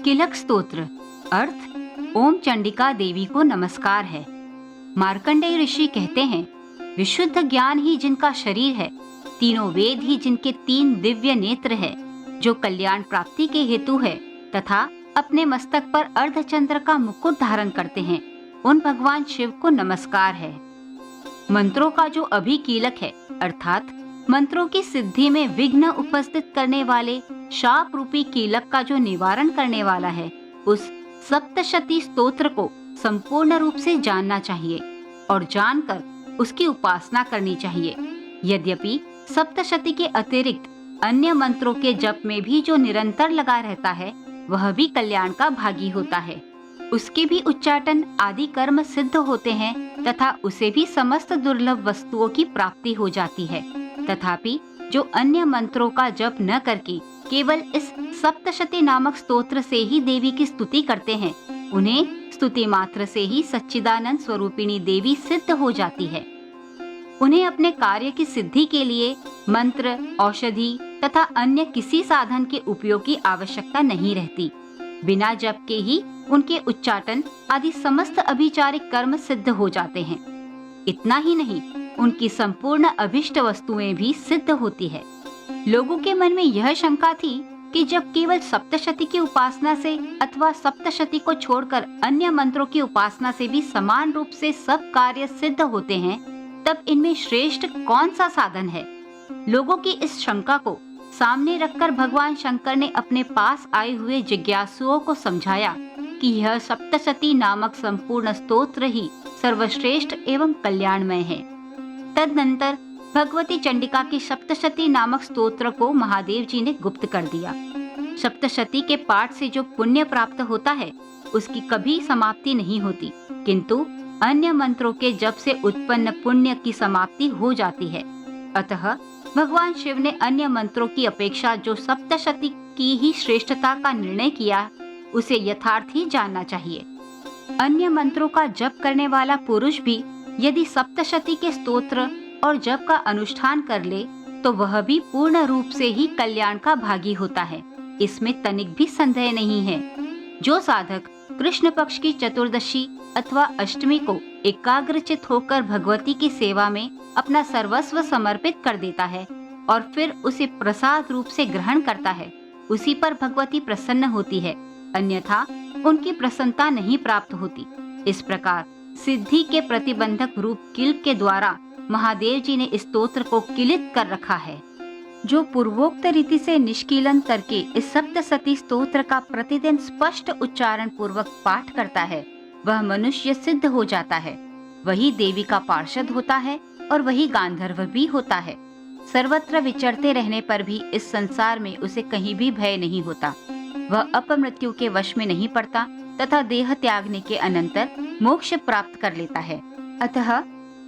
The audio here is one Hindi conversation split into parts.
किलक स्तोत्र अर्थ ओम चंडिका देवी को नमस्कार है। मार्कंडेय ऋषि कहते हैं, विशुद्ध ज्ञान ही जिनका शरीर है, तीनों वेद ही जिनके 3 दिव्य नेत्र है, जो कल्याण प्राप्ति के हेतु है तथा अपने मस्तक पर अर्धचंद्र का मुकुट धारण करते हैं, उन भगवान शिव को नमस्कार है। मंत्रों का जो अभिकीलक है, अर्थात मंत्रों की सिद्धि में विघ्न उपस्थित करने वाले शाप रूपी कीलक का जो निवारण करने वाला है, उस सप्तशती स्तोत्र को संपूर्ण रूप से जानना चाहिए और जानकर उसकी उपासना करनी चाहिए। यद्यपि सप्तशती के अतिरिक्त अन्य मंत्रों के जप में भी जो निरंतर लगा रहता है, वह भी कल्याण का भागी होता है। उसके भी उच्चाटन आदि कर्म सिद्ध होते हैं तथा उसे भी समस्त दुर्लभ वस्तुओं की प्राप्ति हो जाती है। तथापि जो अन्य मंत्रों का जप न करके केवल इस सप्तशती नामक स्तोत्र से ही देवी की स्तुति करते हैं, उन्हें स्तुति मात्र से ही सच्चिदानंद स्वरूपिणी देवी सिद्ध हो जाती है। उन्हें अपने कार्य की सिद्धि के लिए मंत्र, औषधि तथा अन्य किसी साधन के उपयोग की आवश्यकता नहीं रहती। बिना जप के ही उनके उच्चाटन आदि समस्त अभिचारिक कर्म सिद्ध हो जाते हैं। इतना ही नहीं, उनकी संपूर्ण अभिष्ट वस्तुएं भी सिद्ध होती है। लोगों के मन में यह शंका थी कि जब केवल सप्तशती की उपासना से अथवा सप्तशती को छोड़कर अन्य मंत्रों की उपासना से भी समान रूप से सब कार्य सिद्ध होते हैं, तब इनमें श्रेष्ठ कौन सा साधन है। लोगों की इस शंका को सामने रखकर भगवान शंकर ने अपने पास आए हुए जिज्ञासुओं को समझाया कि यह सप्तशती नामक संपूर्ण स्तोत्र ही सर्वश्रेष्ठ एवं कल्याणमय है। तदनंतर भगवती चंडिका की सप्तशती नामक स्तोत्र को महादेव जी ने गुप्त कर दिया। सप्तशती के पाठ से जो पुण्य प्राप्त होता है, उसकी कभी समाप्ति नहीं होती, किंतु अन्य मंत्रों के जप से उत्पन्न पुण्य की समाप्ति हो जाती है। अतः भगवान शिव ने अन्य मंत्रों की अपेक्षा जो सप्तशती की ही श्रेष्ठता का निर्णय किया, उसे यथार्थ ही जानना चाहिए। अन्य मंत्रों का जप करने वाला पुरुष भी यदि सप्तशती के स्तोत्र और जप का अनुष्ठान कर ले, तो वह भी पूर्ण रूप से ही कल्याण का भागी होता है। इसमें तनिक भी संदेह नहीं है। जो साधक कृष्ण पक्ष की चतुर्दशी अथवा अष्टमी को एकाग्रचित होकर भगवती की सेवा में अपना सर्वस्व समर्पित कर देता है और फिर उसे प्रसाद रूप से ग्रहण करता है, उसी पर भगवती प्रसन्न होती है, अन्यथा उनकी प्रसन्नता नहीं प्राप्त होती। इस प्रकार सिद्धि के प्रतिबंधक रूप किल के द्वारा महादेव जी ने इस स्तोत्र को किलित कर रखा है। जो पूर्वोक्त रीति से निष्कीलन करके इस सप्तशती स्तोत्र का प्रतिदिन स्पष्ट उच्चारण पूर्वक पाठ करता है, वह मनुष्य सिद्ध हो जाता है। वही देवी का पार्षद होता है और वही गांधर्व भी होता है। सर्वत्र विचरते रहने पर भी इस संसार में उसे कहीं भी भय नहीं होता। वह अपमृत्यु के वश में नहीं पड़ता तथा देह त्यागने के अनंतर मोक्ष प्राप्त कर लेता है। अतः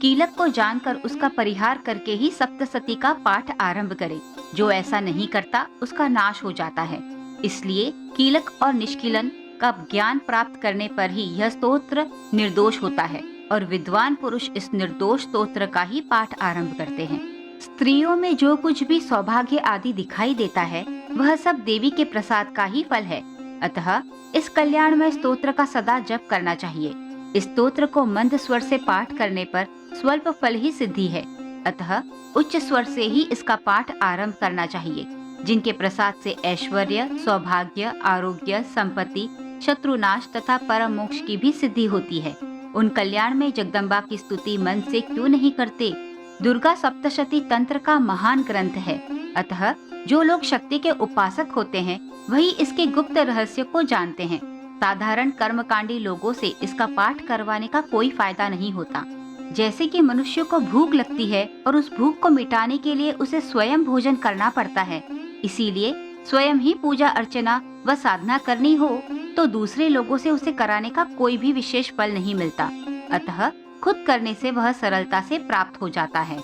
कीलक को जानकर उसका परिहार करके ही सप्तशती का पाठ आरंभ करे। जो ऐसा नहीं करता, उसका नाश हो जाता है। इसलिए कीलक और निष्कीलन का ज्ञान प्राप्त करने पर ही यह स्तोत्र निर्दोष होता है और विद्वान पुरुष इस निर्दोष स्तोत्र का ही पाठ आरंभ करते हैं। स्त्रियों में जो कुछ भी सौभाग्य आदि दिखाई देता है, वह सब देवी के प्रसाद का ही फल है। अतः इस कल्याणमय स्तोत्र का सदा जप करना चाहिए। इस स्तोत्र को मंद स्वर से पाठ करने पर स्वल्प फल ही सिद्धि है। अतः उच्च स्वर से ही इसका पाठ आरंभ करना चाहिए। जिनके प्रसाद से ऐश्वर्य, सौभाग्य, आरोग्य, संपत्ति, शत्रुनाश तथा परम मोक्ष की भी सिद्धि होती है, उन कल्याण में जगदम्बा की स्तुति मन से क्यों नहीं करते। दुर्गा सप्तशती तंत्र का महान ग्रंथ है। अतः जो लोग शक्ति के उपासक होते हैं, वही इसके गुप्त रहस्य को जानते हैं। साधारण कर्मकांडी लोगों से इसका पाठ करवाने का कोई फायदा नहीं होता। जैसे कि मनुष्य को भूख लगती है और उस भूख को मिटाने के लिए उसे स्वयं भोजन करना पड़ता है, इसीलिए स्वयं ही पूजा अर्चना व साधना करनी हो तो दूसरे लोगों से उसे कराने का कोई भी विशेष फल नहीं मिलता। अतः खुद करने से वह सरलता से प्राप्त हो जाता है।